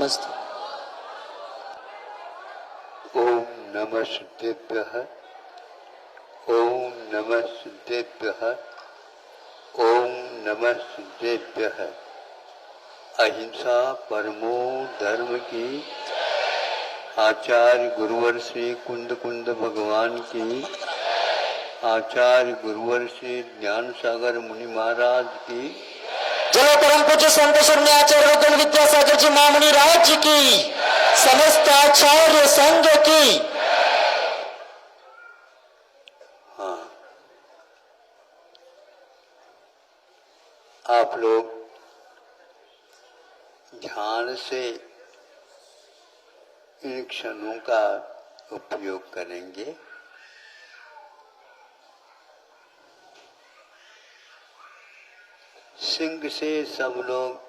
नमस्ते। ओम नमः सिद्धेभ्यः, ओम नमः सिद्धेभ्यः, ओम नमः सिद्धेभ्यः। अहिंसा परमो धर्म की, आचार्य गुरुवर श्री कुंद कुंद भगवान की, आचार्य गुरुवर श्री ज्ञान सागर मुनि महाराज की, जय परम पूज्य संत शून्य आचार्य गण विद्यासागर जी महामुनि राज जी की, समस्त आचार्य संघ की। हाँ, आप लोग ध्यान से इन क्षणों का उपयोग करेंगे। सिंह से सब लोग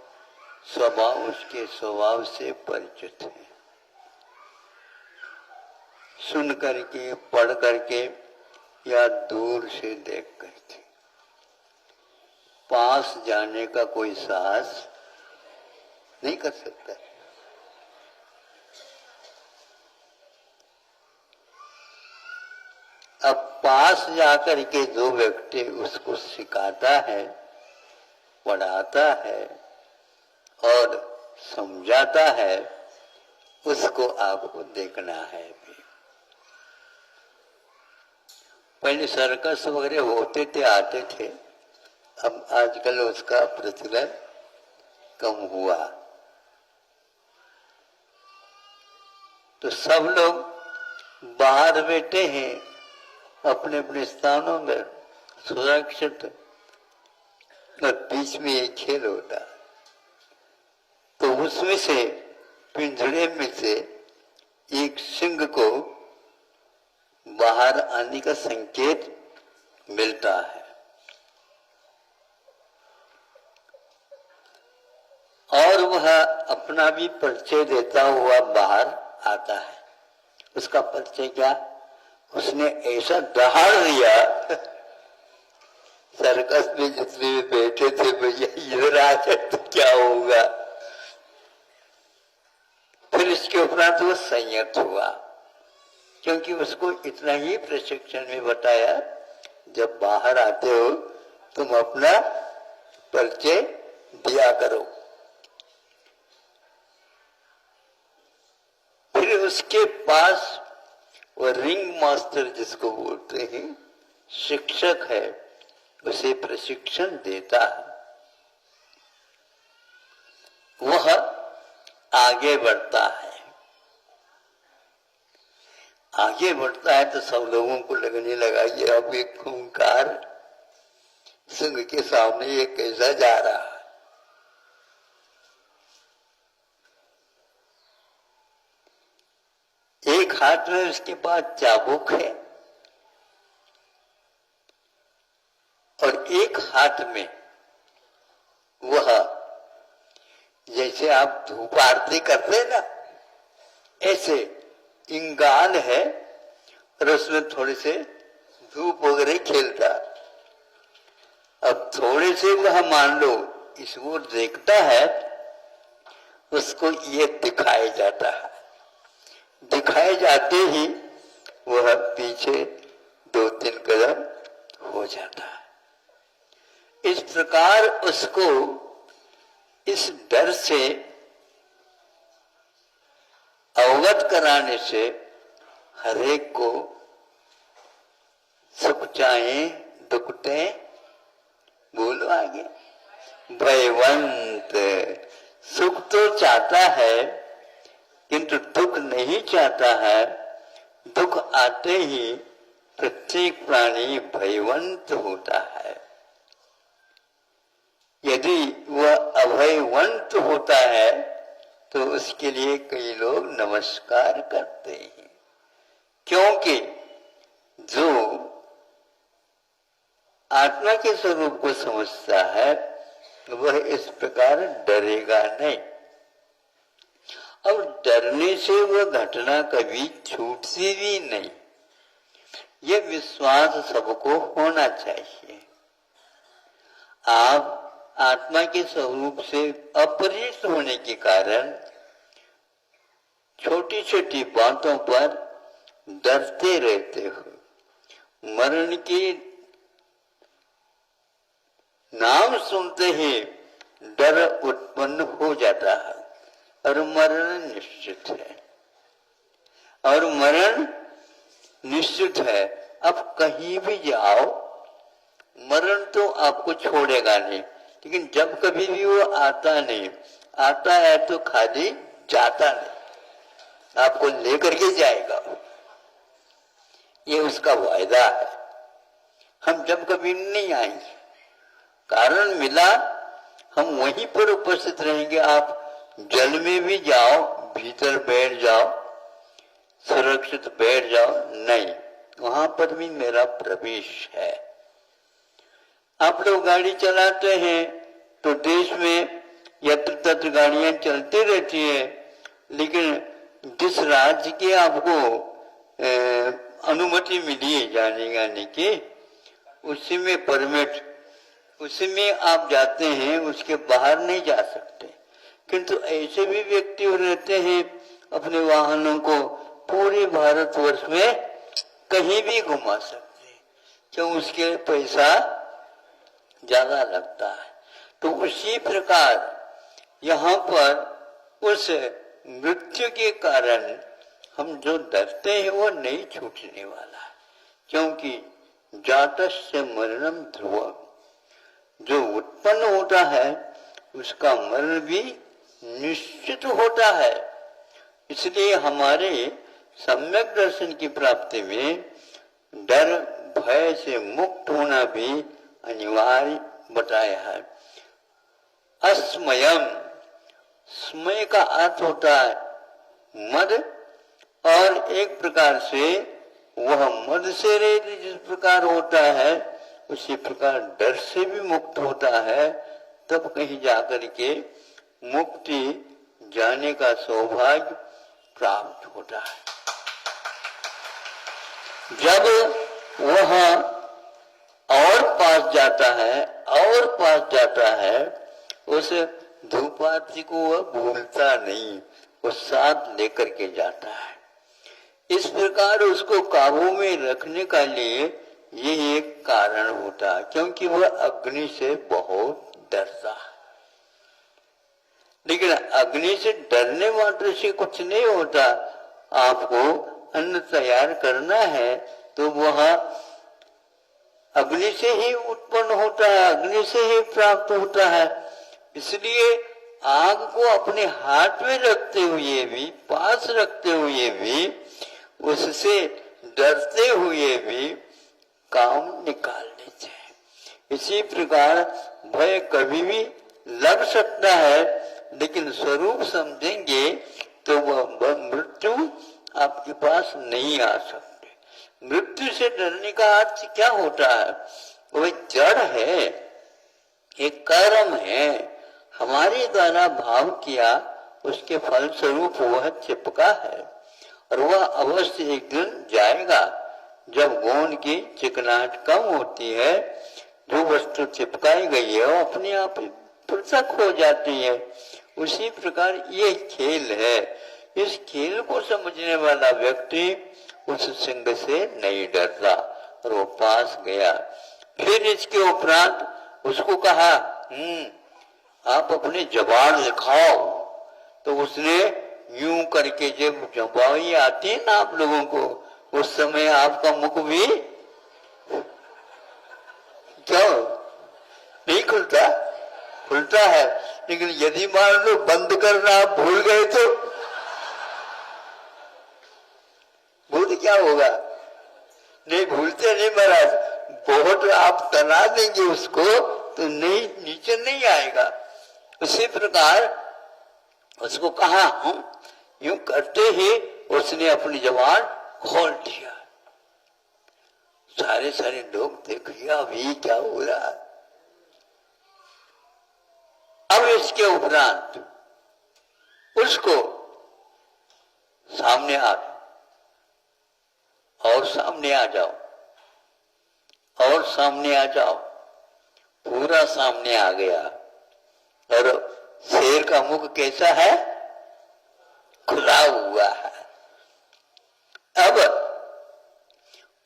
उसके स्वभाव से परिचित हैं। सुन करके, पढ़ करके या दूर से देख करके, पास जाने का कोई साहस नहीं कर सकता। अब पास जाकर के जो व्यक्ति उसको सिखाता है, पढ़ाता है और समझाता है, उसको आपको देखना है भी। पहले सर्कस वगैरह होते थे, आते थे, अब आजकल उसका प्रचलन कम हुआ। तो सब लोग बाहर बैठे हैं अपने अपने स्थानों में सुरक्षित, और बीच में एक खेल होता। तो उसमें से, पिंजरे में से एक सिंह को बाहर आने का संकेत मिलता है, और वह अपना भी परिचय देता हुआ बाहर आता है। उसका परिचय क्या? उसने ऐसा दहाड़ दिया, सर्कस में जितने भी बैठे थे, भैया इधर आ जाए तो क्या होगा। फिर इसके उपरांत वो संयत हुआ, क्योंकि उसको इतना ही प्रशिक्षण में बताया, जब बाहर आते हो तुम अपना परिचय दिया करो। फिर उसके पास वो रिंग मास्टर जिसको बोलते हैं, शिक्षक है, उसे प्रशिक्षण देता है। वह आगे बढ़ता है। आगे बढ़ता है तो सब लोगों को लगने लगा ये अब एक खूंखार सिंह के सामने ये कैसा जा रहा है। एक हाथ में उसके पास चाबुक है और एक हाथ में वह, जैसे आप धूप आरती करते हैं ना, ऐसे इंगान है, और उसमें थोड़े से धूप वगैरह खेलता। अब थोड़े से वह मान लो इस ओर देखता है, उसको ये दिखाया जाता है। दिखाए जाते ही वह पीछे 2-3 कदम हो जाता है। इस प्रकार उसको इस डर से अवगत कराने से हरेक को सुख चाहे दुख ते, बोलो आगे, भयवंत। सुख तो चाहता है किंतु दुख नहीं चाहता है। दुख आते ही प्रत्येक प्राणी भयवंत होता है। यदि वह अभयवंत होता है तो उसके लिए कई लोग नमस्कार करते हैं, क्योंकि जो आत्मा के स्वरूप को समझता है वह इस प्रकार डरेगा नहीं। और डरने से वह घटना कभी छूटती भी नहीं। यह विश्वास सबको होना चाहिए। आप आत्मा के स्वरूप से अपरिचित होने के कारण छोटी छोटी बातों पर डरते रहते हो। मरण की नाम सुनते ही डर उत्पन्न हो जाता है और मरण निश्चित है, और मरण निश्चित है। अब कहीं भी जाओ मरण तो आपको छोड़ेगा नहीं, लेकिन जब कभी भी वो आता नहीं, आता है तो खाली जाता नहीं, आपको लेकर के जाएगा। ये उसका वायदा है। हम जब कभी नहीं आएंगे, कारण मिला हम वहीं पर उपस्थित रहेंगे। आप जल में भी जाओ, भीतर बैठ जाओ, सुरक्षित बैठ जाओ, नहीं, वहां पर भी मेरा प्रवेश है। आप लोग गाड़ी चलाते हैं तो देश में यत्र तत्र गाड़ियां चलती रहती है, लेकिन जिस राज्य की आपको अनुमति मिली है जाने की, उसी में परमिट, उसी में आप जाते हैं, उसके बाहर नहीं जा सकते। किंतु ऐसे भी व्यक्ति रहते हैं अपने वाहनों को पूरे भारतवर्ष में कहीं भी घुमा सकते हैं, क्यों? उसके पैसा ज्यादा लगता है। तो उसी प्रकार यहाँ पर उस मृत्यु के कारण हम जो डरते हैं वो नहीं छूटने वाला है, क्योंकि जातस्य मरणम ध्रुवम, जो उत्पन्न होता है उसका मरण भी निश्चित होता है। इसलिए हमारे सम्यक दर्शन की प्राप्ति में डर भय से मुक्त होना भी अनिवार्य बताया है। अस्मयम, स्मय का अर्थ होता है मद, और एक प्रकार से वह मद से रहित जिस प्रकार होता है उसी प्रकार डर से भी मुक्त होता है, तब कहीं जाकर के मुक्ति जाने का सौभाग्य प्राप्त होता है। जब वह और पास जाता है, और पास जाता है, उस धूपार्थी को वह भूलता नहीं, वो साथ लेकर के जाता है। इस प्रकार उसको काबू में रखने का लिए ये एक कारण होता है, क्योंकि वह अग्नि से बहुत डरता है। लेकिन अग्नि से डरने मात्र से कुछ नहीं होता। आपको अन्न तैयार करना है तो वह अग्नि से ही उत्पन्न होता है, अग्नि से ही प्राप्त होता है। इसलिए आग को अपने हाथ में रखते हुए भी, पास रखते हुए भी, उससे डरते हुए भी काम निकालने चाहिए। इसी प्रकार भय कभी भी लग सकता है, लेकिन स्वरूप समझेंगे तो वह मृत्यु आपके पास नहीं आ सकती। मृत्यु से डरने का अर्थ क्या होता है? वह जड़ है, एक कर्म है, हमारे द्वारा भाव किया, उसके फल स्वरूप वह चिपका है, और वह अवश्य एक दिन जाएगा। जब गोंद की चिकनाहट कम होती है, जो वस्तु चिपकाई गई है वो अपने आप पृथक हो जाती है। उसी प्रकार ये खेल है। इस खेल को समझने वाला व्यक्ति उस सिंह से नहीं डरता, और वो पास गया। फिर इसके उपरांत उसको कहा, आप अपने जबान दिखाओ। तो उसने यूं करके, जब जबाई आती है ना आप लोगों को, उस समय आपका मुख भी क्यों नहीं खुलता? खुलता है। लेकिन यदि मान लो बंद करना आप भूल गए तो क्या होगा? नहीं भूलते नहीं महाराज, बहुत आप तना देंगे उसको तो नहीं, नीचे नहीं आएगा। उसी प्रकार उसको कहा, यूं करते ही उसने अपनी जबान खोल दिया। सारे लोग देखिए अभी क्या हो रहा है। अब इसके उपरांत उसको सामने आ, और सामने आ जाओ, और सामने आ जाओ। पूरा सामने आ गया। और शेर का मुख कैसा है? खुला हुआ है। अब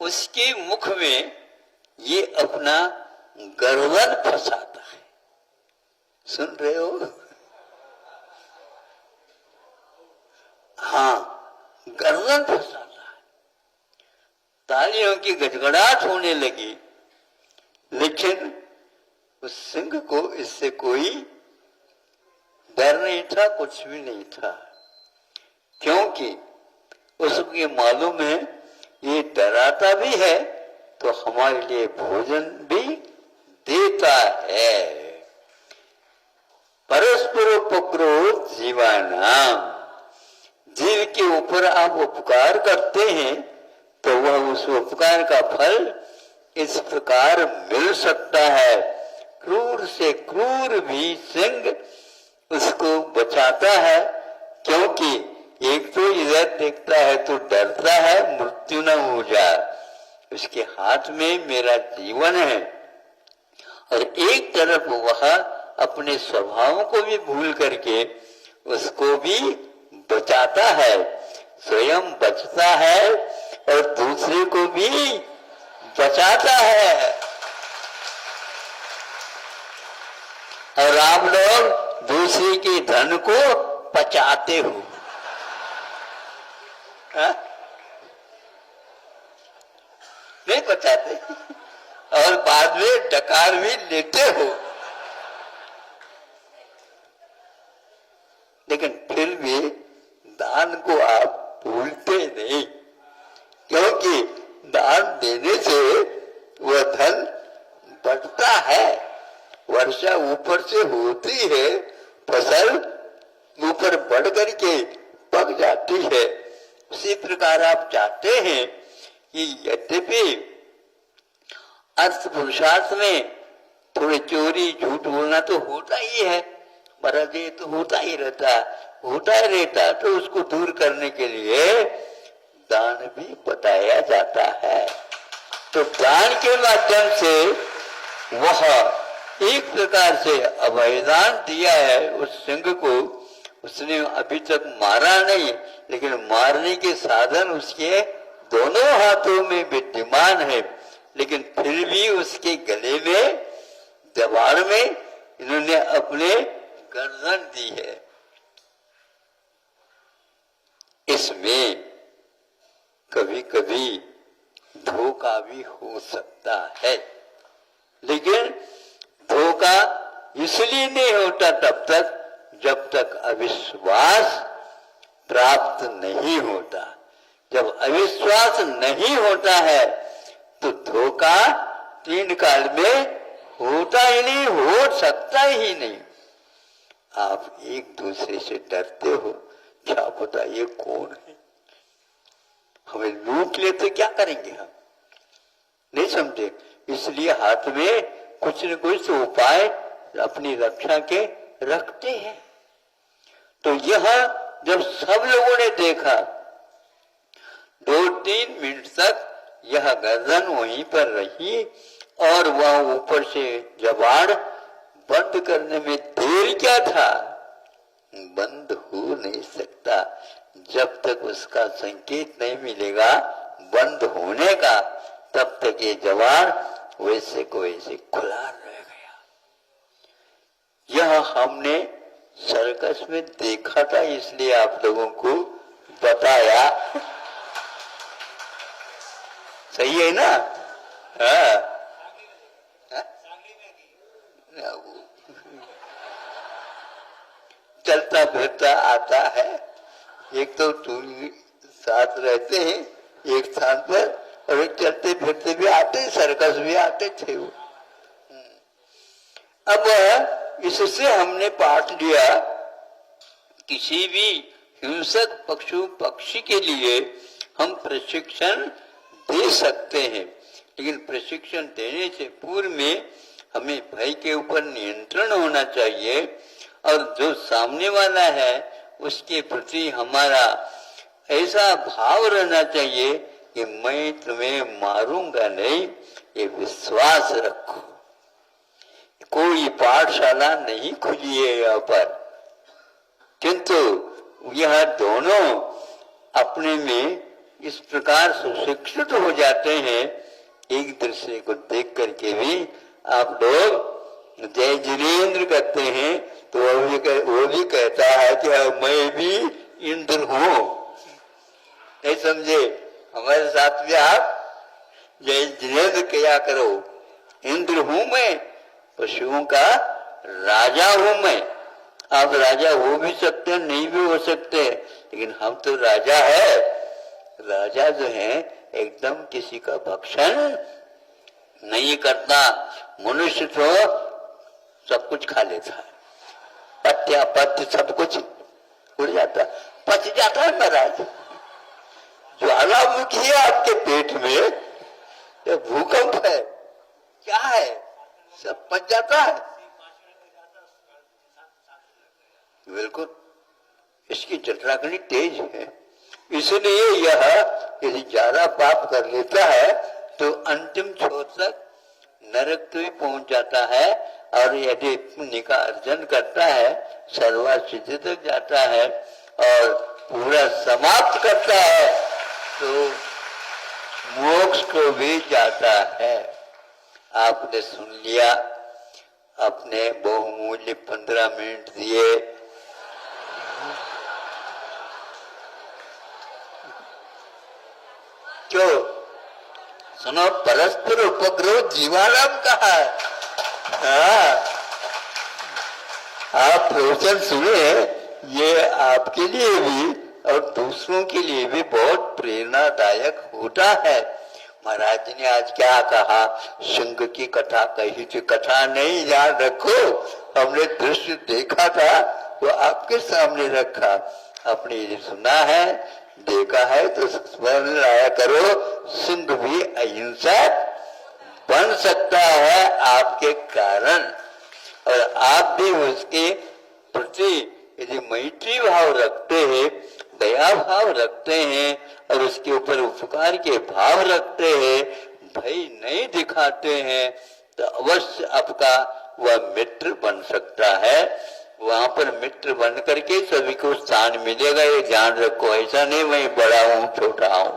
उसके मुख में ये अपना गर्दन फंसाता है। सुन रहे हो? हाँ, गर्दन फंसाता है। तालियों की गड़गड़ाहट होने लगी, लेकिन उस सिंह को इससे कोई डर नहीं था, कुछ भी नहीं था, क्योंकि उसको मालूम है ये डराता भी है तो हमारे लिए भोजन भी देता है। परस्पर उपकार जीवानाम, जीव के ऊपर आप उपकार करते हैं तो वह उस उपकार का फल इस प्रकार मिल सकता है। क्रूर से क्रूर भी सिंह उसको बचाता है, क्योंकि एक तो इधर देखता है तो डरता है मृत्यु न हो जाए, उसके हाथ में मेरा जीवन है, और एक तरफ वह अपने स्वभाव को भी भूल करके उसको भी बचाता है, स्वयं बचता है और दूसरे को भी बचाता है। और आप लोग दूसरे के धन को पचाते हो, नहीं पचाते, और बाद में डकार भी लेते हो, लेकिन फिर भी दान को आप भूलते नहीं, क्योंकि दान देने से वह धन बढ़ता है। वर्षा ऊपर से होती है, फसल ऊपर बढ़ करके पक जाती है। उसी प्रकार आप चाहते हैं कि यद्यपि अर्थ पुरुषार्थ में थोड़ी चोरी झूठ बोलना तो होता ही है, महाराज ये तो होता ही रहता तो उसको दूर करने के लिए दान भी बताया जाता है। तो दान के माध्यम से वह एक प्रकार से अभयदान दिया है उस सिंह को। उसने अभी तक मारा नहीं, लेकिन मारने के साधन उसके दोनों हाथों में विद्यमान है, लेकिन फिर भी उसके गले में जबाड़ में इन्होंने अपने गर्दन दी है। इसमें कभी कभी धोखा भी हो सकता है, लेकिन धोखा इसलिए नहीं होता तब तक जब तक अविश्वास प्राप्त नहीं होता। जब अविश्वास नहीं होता है तो धोखा तीन काल में होता ही नहीं, हो सकता ही नहीं। आप एक दूसरे से डरते हो, क्या पता ये कौन है, हमें लूट ले तो क्या करेंगे हम, नहीं समझे। इसलिए हाथ में कुछ न कुछ उपाय अपनी रक्षा के रखते हैं। तो यह जब सब लोगों ने देखा, 2-3 मिनट तक यह गर्दन वहीं पर रही और वह ऊपर से जबाड़ बंद करने में देर क्या था, बंद हो नहीं सकता जब तक उसका संकेत नहीं मिलेगा बंद होने का, तब तक ये जबाड़ वैसे को वैसे खुला रह गया। यह हमने सर्कस में देखा था, इसलिए आप लोगों को बताया। सही है ना? हाँ, चलता फिरता आता है। एक तो तुम साथ रहते हैं एक स्थान पर, और एक चलते फिरते भी आते, सर्कस भी आते थे वो। अब इससे हमने पाठ लिया, किसी भी हिंसक पशु पक्षी के लिए हम प्रशिक्षण दे सकते हैं, लेकिन प्रशिक्षण देने से पूर्व में हमें भय के ऊपर नियंत्रण होना चाहिए, और जो सामने वाला है उसके प्रति हमारा ऐसा भाव रहना चाहिए कि मैं तुम्हें मारूंगा नहीं, ये विश्वास रखो। कोई पाठशाला नहीं खुली है यहाँ पर, किंतु यह दोनों अपने में इस प्रकार सुशिक्षित हो जाते हैं, एक दूसरे को देख करके भी आप लोग जय जिनेन्द्र कहते हैं तो वो भी कहता है कि मैं भी इंद्र हूं। नहीं समझे? हमारे साथ में आप जय जिनेन्द्र किया करो। इंद्र हूं मैं, पशुओं का राजा हूं मैं। आप राजा हो भी सकते हैं, नहीं भी हो सकते, लेकिन हम तो राजा है। राजा जो है एकदम किसी का भक्षण नहीं करता। मनुष्य तो सब कुछ खा लेता है, पत्या पत्य सब कुछ उड़ जाता, पच जाता है महाराज। ज्वालामुखी है आपके पेट में, ये भूकंप है, क्या है, सब पच जाता है। बिल्कुल, इसकी जठराग्नि तेज है, इसलिए यह यदि ज्यादा पाप कर लेता है तो अंतिम छोर तक नरक तो ही पहुंच जाता है, और यदि पुण्य का अर्जन करता है सर्वसिद्धि तक जाता है और पूरा समाप्त करता है तो मोक्ष को भी जाता है। आपने सुन लिया, अपने बहुमूल्य 15 मिनट दिए, क्यों? सुनो, परस्पर उपग्रह जीवाराम कहा है। आप प्रवचन सुने, ये आपके लिए भी और दूसरों के लिए भी बहुत प्रेरणादायक होता है। महाराज ने आज क्या कहा, सिंह की कथा कही थी, कथा नहीं याद रखो, हमने दृश्य देखा था तो आपके सामने रखा। आपने ये सुना है, देखा है तो स्मरण लाया करो, सिंह भी अहिंसक बन सकता है आपके कारण, और आप भी उसके प्रति यदि मैत्री भाव रखते हैं, दया भाव रखते हैं और उसके ऊपर उपकार के भाव रखते हैं, भय नहीं दिखाते हैं, तो अवश्य आपका वह मित्र बन सकता है। वहां पर मित्र बन करके सभी को स्थान मिलेगा, ये ध्यान रखो। ऐसा नहीं मैं बड़ा हूं छोटा हूं,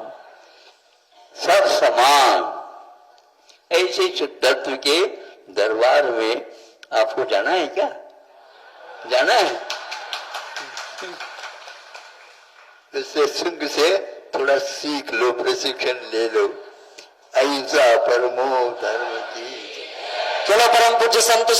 सब समान। ऐसे शुद्धत्व के दरबार में आपको जाना है क्या? जाना है? इससे सिंह से थोड़ा सीख लो, प्रशिक्षण ले लो। अहिंसा परमो धर्म की। चलो परम पूज्य संत